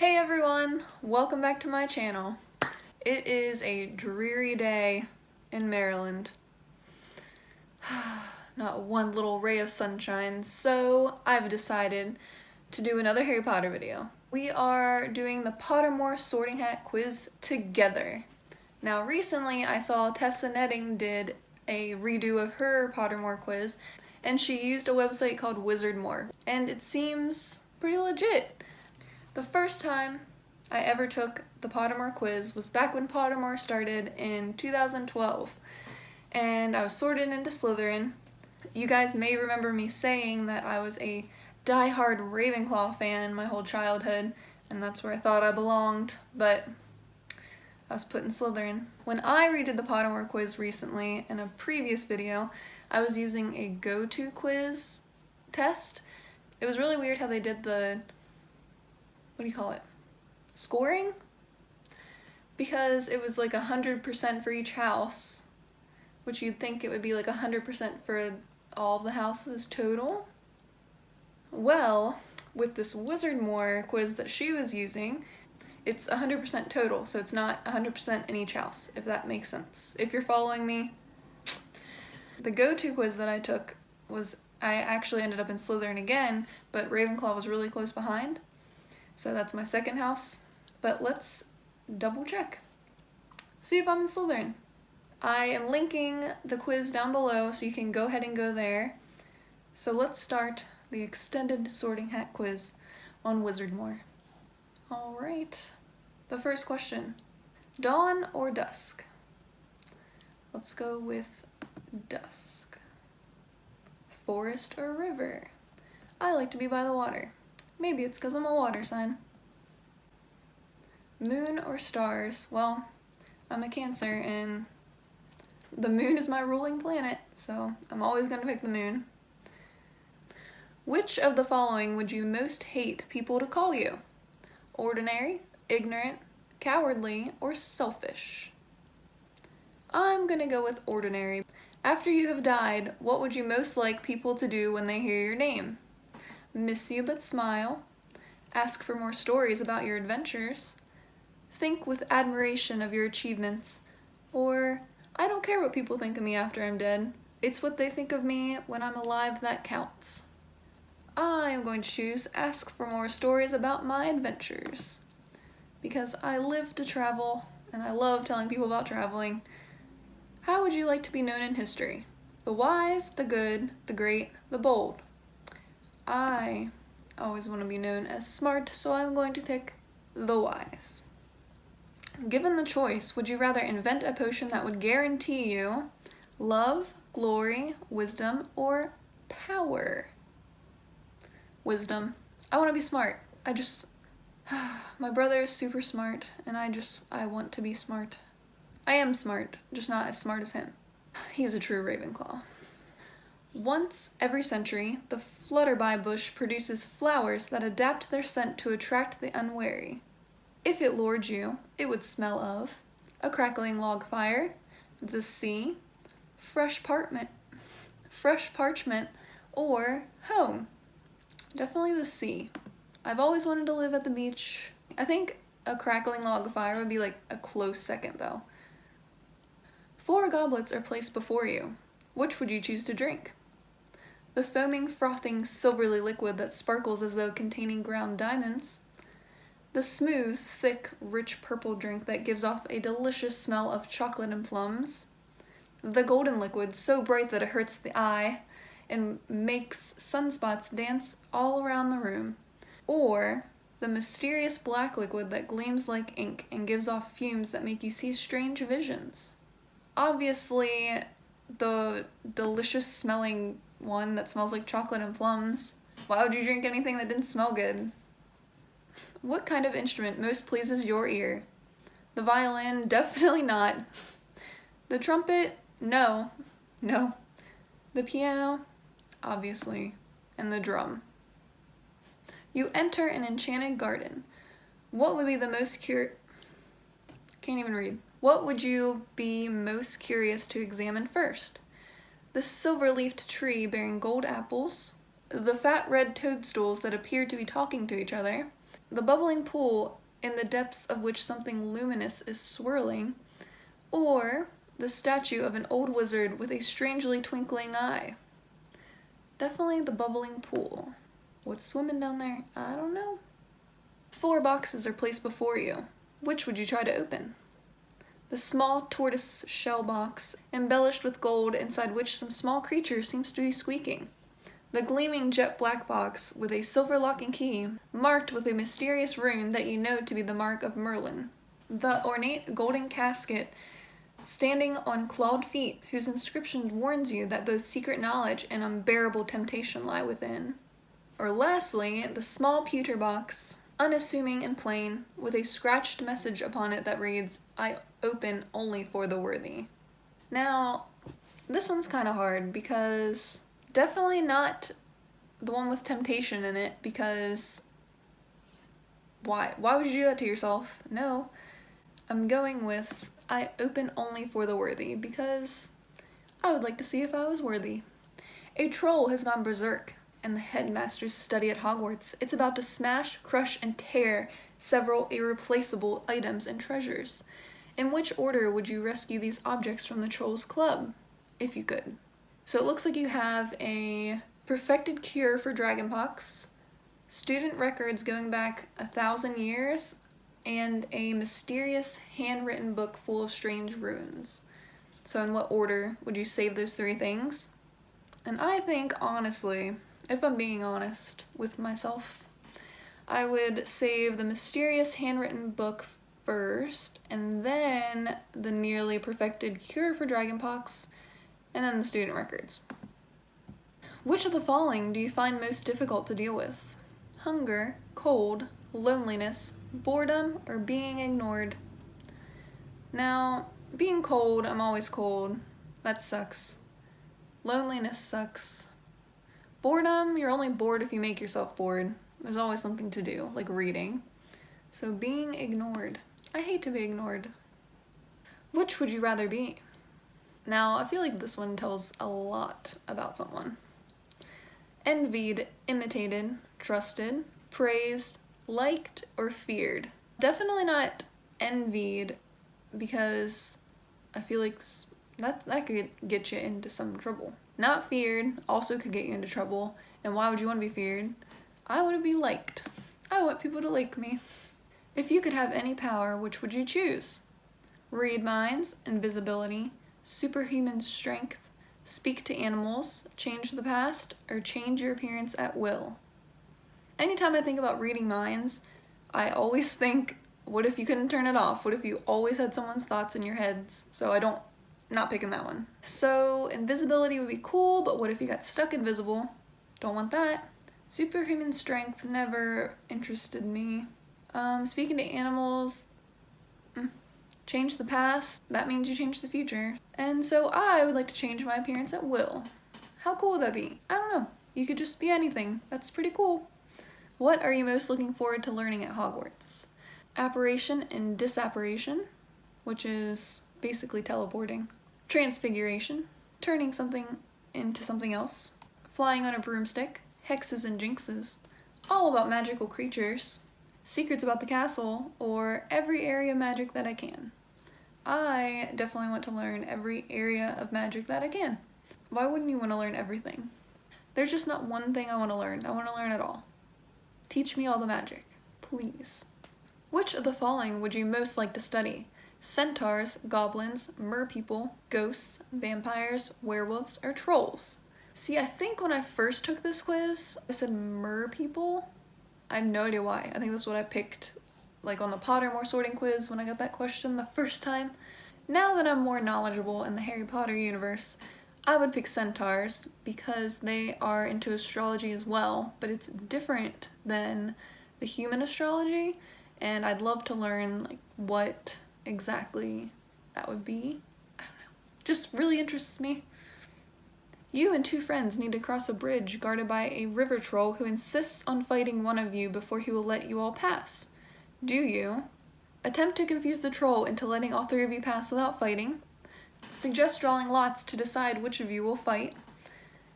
Hey everyone, welcome back to my channel. It is a dreary day in Maryland. Not one little ray of sunshine, so I've decided to do another Harry Potter video. We are doing the Pottermore Sorting Hat quiz together. Now recently I saw Tessa Netting did a redo of her Pottermore quiz, and she used a website called Wizardmore, and it seems pretty legit. The first time I ever took the Pottermore quiz was back when Pottermore started in 2012, and I was sorted into Slytherin. You guys may remember me saying that I was a die-hard Ravenclaw fan my whole childhood, and that's where I thought I belonged, but I was put in Slytherin. When I redid the Pottermore quiz recently, in a previous video, I was using a go-to quiz test. It was really weird how they did the scoring? Because it was like 100% for each house, which you'd think it would be like 100% for all the houses total. Well, with this Wizardmore quiz that she was using, it's 100% total, so it's not 100% in each house, if that makes sense. If you're following me. The go-to quiz that I took was, I actually ended up in Slytherin again, but Ravenclaw was really close behind. So that's my second house, but let's double check. See if I'm in Slytherin. I am linking the quiz down below so you can go ahead and go there. So let's start the extended sorting hat quiz on Wizardmore. Alright, the first question, dawn or dusk? Let's go with dusk. Forest or river? I like to be by the water. Maybe it's because I'm a water sign. Moon or stars? Well, I'm a Cancer and the moon is my ruling planet, so I'm always going to pick the moon. Which of the following would you most hate people to call you? Ordinary, ignorant, cowardly, or selfish? I'm gonna go with ordinary. After you have died, what would you most like people to do when they hear your name? Miss you but smile, ask for more stories about your adventures, think with admiration of your achievements, or I don't care what people think of me after I'm dead. It's what they think of me when I'm alive that counts. I am going to choose ask for more stories about my adventures, because I live to travel and I love telling people about traveling. How would you like to be known in history? The wise, the good, the great, the bold. I always want to be known as smart, so I'm going to pick the wise. Given the choice, would you rather invent a potion that would guarantee you love, glory, wisdom, or power? Wisdom. I want to be smart. My brother is super smart, and I want to be smart. I am smart, just not as smart as him. He's a true Ravenclaw. Once every century, the flutterby bush produces flowers that adapt their scent to attract the unwary. If it lured you, it would smell of a crackling log fire, the sea, fresh parchment, or home. Definitely the sea. I've always wanted to live at the beach. I think a crackling log fire would be like a close second though. 4 goblets are placed before you. Which would you choose to drink? The foaming, frothing, silvery liquid that sparkles as though containing ground diamonds. The smooth, thick, rich purple drink that gives off a delicious smell of chocolate and plums. The golden liquid so bright that it hurts the eye and makes sunspots dance all around the room. Or the mysterious black liquid that gleams like ink and gives off fumes that make you see strange visions. Obviously, the delicious smelling one that smells like chocolate and plums. Why would you drink anything that didn't smell good? What kind of instrument most pleases your ear? The violin? Definitely not. The trumpet? No. The piano? Obviously. And the drum. You enter an enchanted garden. What would be the most Can't even read. What would you be most curious to examine first? The silver-leafed tree bearing gold apples, the fat red toadstools that appear to be talking to each other, the bubbling pool in the depths of which something luminous is swirling, or the statue of an old wizard with a strangely twinkling eye? Definitely the bubbling pool. What's swimming down there? I don't know. 4 boxes are placed before you. Which would you try to open? The small tortoise shell box, embellished with gold, inside which some small creature seems to be squeaking. The gleaming jet black box with a silver lock and key, marked with a mysterious rune that you know to be the mark of Merlin. The ornate golden casket, standing on clawed feet, whose inscription warns you that both secret knowledge and unbearable temptation lie within. Or lastly, the small pewter box, unassuming and plain, with a scratched message upon it that reads, "I open only for the worthy." Now, this one's kind of hard because definitely not the one with temptation in it, because why? Why would you do that to yourself? No, I'm going with "I open only for the worthy" because I would like to see if I was worthy. A troll has gone berserk in the headmaster's study at Hogwarts. It's about to smash, crush, and tear several irreplaceable items and treasures. In which order would you rescue these objects from the troll's club, if you could? So it looks like you have a perfected cure for dragonpox, student records going back 1,000 years, and a mysterious handwritten book full of strange runes. So in what order would you save those 3 things? And I think, honestly, if I'm being honest with myself, I would save the mysterious handwritten book first, and then the nearly perfected cure for dragonpox, and then the student records. Which of the following do you find most difficult to deal with? Hunger, cold, loneliness, boredom, or being ignored? Now, being cold, I'm always cold. That sucks. Loneliness sucks. Boredom, you're only bored if you make yourself bored. There's always something to do, like reading. So being ignored. I hate to be ignored. Which would you rather be? Now, I feel like this one tells a lot about someone. Envied, imitated, trusted, praised, liked, or feared. Definitely not envied, because I feel like that could get you into some trouble. Not feared also could get you into trouble. And why would you want to be feared? I want to be liked. I want people to like me. If you could have any power, which would you choose? Read minds, invisibility, superhuman strength, speak to animals, change the past, or change your appearance at will. Anytime I think about reading minds, I always think, what if you couldn't turn it off? What if you always had someone's thoughts in your heads? So not picking that one. So invisibility would be cool, but what if you got stuck invisible? Don't want that. Superhuman strength never interested me. Speaking to animals, change the past, that means you change the future. And so I would like to change my appearance at will. How cool would that be? I don't know. You could just be anything. That's pretty cool. What are you most looking forward to learning at Hogwarts? Apparition and disapparition, which is basically teleporting. Transfiguration, turning something into something else. Flying on a broomstick, hexes and jinxes, all about magical creatures. Secrets about the castle, or every area of magic that I can. I definitely want to learn every area of magic that I can. Why wouldn't you want to learn everything? There's just not one thing I want to learn. I want to learn it all. Teach me all the magic, please. Which of the following would you most like to study? Centaurs, goblins, merpeople, ghosts, vampires, werewolves, or trolls? See, I think when I first took this quiz, I said merpeople. I have no idea why. I think that's what I picked, like on the Pottermore sorting quiz when I got that question the first time. Now that I'm more knowledgeable in the Harry Potter universe, I would pick centaurs because they are into astrology as well, but it's different than the human astrology, and I'd love to learn like what exactly that would be. I don't know. Just really interests me. You and 2 friends need to cross a bridge guarded by a river troll who insists on fighting one of you before he will let you all pass. Do you attempt to confuse the troll into letting all 3 of you pass without fighting? Suggest drawing lots to decide which of you will fight?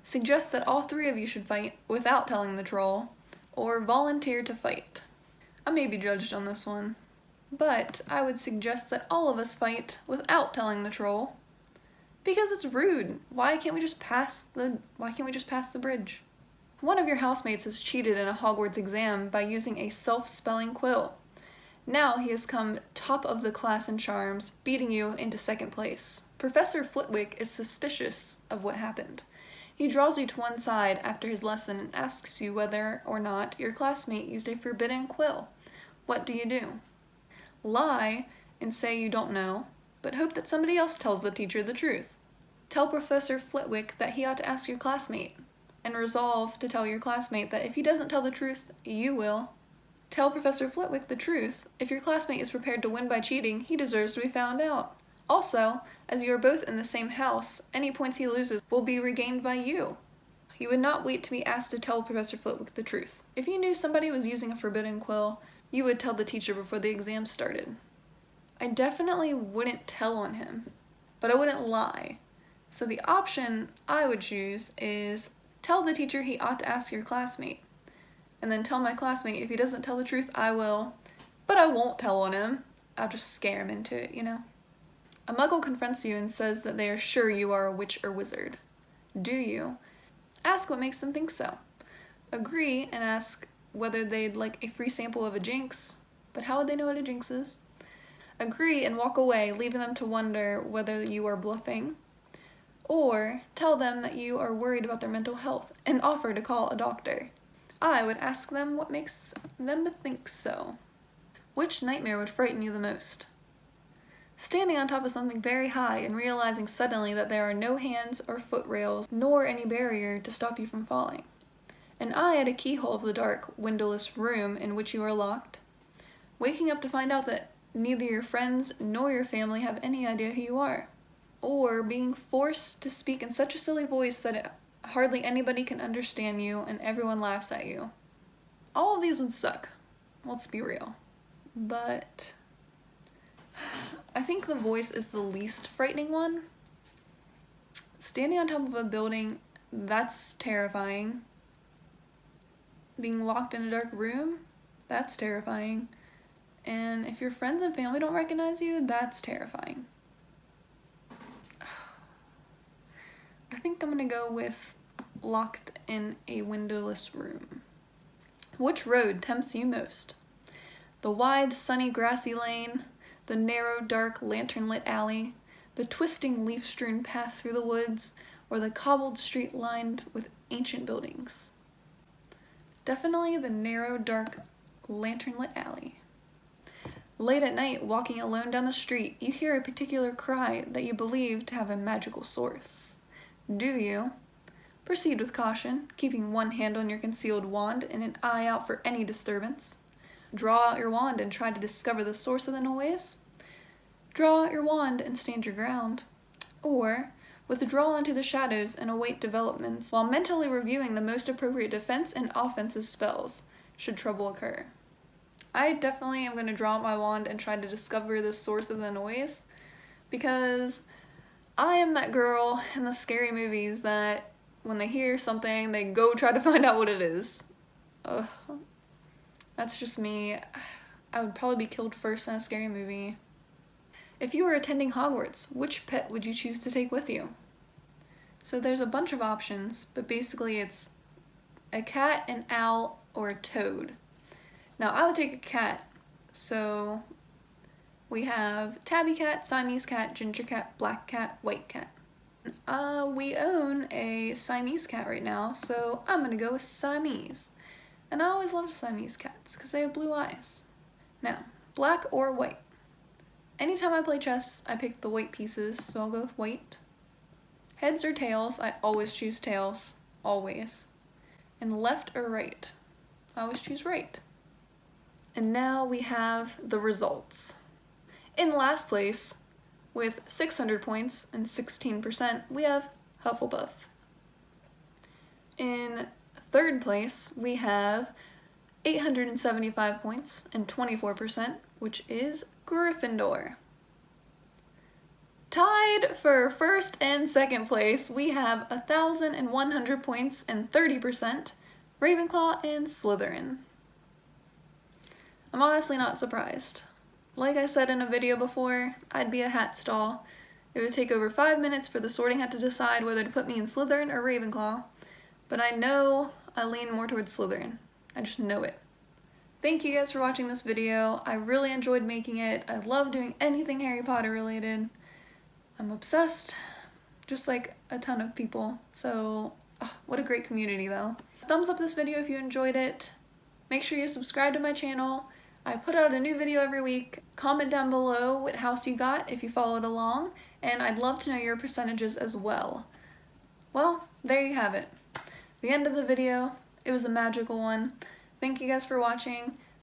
Suggest that all 3 of you should fight without telling the troll? Or volunteer to fight? I may be judged on this one, but I would suggest that all of us fight without telling the troll. Because it's rude. Why can't we just pass the bridge? One of your housemates has cheated in a Hogwarts exam by using a self-spelling quill. Now he has come top of the class in charms, beating you into second place. Professor Flitwick is suspicious of what happened. He draws you to one side after his lesson and asks you whether or not your classmate used a forbidden quill. What do you do? Lie and say you don't know, but hope that somebody else tells the teacher the truth. Tell Professor Flitwick that he ought to ask your classmate, and resolve to tell your classmate that if he doesn't tell the truth, you will. Tell Professor Flitwick the truth. If your classmate is prepared to win by cheating, he deserves to be found out. Also, as you are both in the same house, any points he loses will be regained by you. You would not wait to be asked to tell Professor Flitwick the truth. If you knew somebody was using a forbidden quill, you would tell the teacher before the exam started. I definitely wouldn't tell on him, but I wouldn't lie. So the option I would choose is tell the teacher he ought to ask your classmate, and then tell my classmate if he doesn't tell the truth, I will, but I won't tell on him. I'll just scare him into it, you know? A muggle confronts you and says that they are sure you are a witch or wizard. Do you? Ask what makes them think so. Agree and ask whether they'd like a free sample of a jinx, but how would they know what a jinx is? Agree and walk away, leaving them to wonder whether you are bluffing. Or tell them that you are worried about their mental health and offer to call a doctor. I would ask them what makes them think so. Which nightmare would frighten you the most? Standing on top of something very high and realizing suddenly that there are no hands or foot rails, nor any barrier to stop you from falling. An eye at a keyhole of the dark, windowless room in which you are locked. Waking up to find out that neither your friends nor your family have any idea who you are. Or being forced to speak in such a silly voice that hardly anybody can understand you and everyone laughs at you. All of these would suck. Let's be real. But I think the voice is the least frightening one. Standing on top of a building, that's terrifying. Being locked in a dark room, that's terrifying. And if your friends and family don't recognize you, that's terrifying. I think I'm gonna go with locked in a windowless room. Which road tempts you most? The wide, sunny, grassy lane, the narrow, dark, lantern-lit alley, the twisting, leaf-strewn path through the woods, or the cobbled street lined with ancient buildings? Definitely the narrow, dark, lantern-lit alley. Late at night, walking alone down the street, you hear a particular cry that you believe to have a magical source. Do you? Proceed with caution, keeping one hand on your concealed wand and an eye out for any disturbance. Draw out your wand and try to discover the source of the noise. Draw out your wand and stand your ground. Or withdraw into the shadows and await developments while mentally reviewing the most appropriate defense and offensive spells, should trouble occur. I definitely am going to draw out my wand and try to discover the source of the noise, because I am that girl in the scary movies that when they hear something, they go try to find out what it is. Ugh. That's just me. I would probably be killed first in a scary movie. If you were attending Hogwarts, which pet would you choose to take with you? So there's a bunch of options, but basically it's a cat, an owl, or a toad. Now I would take a cat. So we have tabby cat, Siamese cat, ginger cat, black cat, white cat. We own a Siamese cat right now, so I'm gonna go with Siamese. And I always loved Siamese cats because they have blue eyes. Now, black or white. Anytime I play chess, I pick the white pieces, so I'll go with white. Heads or tails, I always choose tails, always. And left or right, I always choose right. And now we have the results. In last place, with 600 points and 16%, we have Hufflepuff. In third place, we have 875 points and 24%, which is Gryffindor. Tied for first and second place, we have 1,100 points and 30%, Ravenclaw and Slytherin. I'm honestly not surprised. Like I said in a video before, I'd be a hat stall. It would take over 5 minutes for the sorting hat to decide whether to put me in Slytherin or Ravenclaw, but I know I lean more towards Slytherin. I just know it. Thank you guys for watching this video. I really enjoyed making it. I love doing anything Harry Potter related. I'm obsessed, just like a ton of people. So, what a great community though. Thumbs up this video if you enjoyed it. Make sure you subscribe to my channel. I put out a new video every week. Comment down below what house you got if you followed along, and I'd love to know your percentages as well. Well, there you have it. The end of the video. It was a magical one. Thank you guys for watching.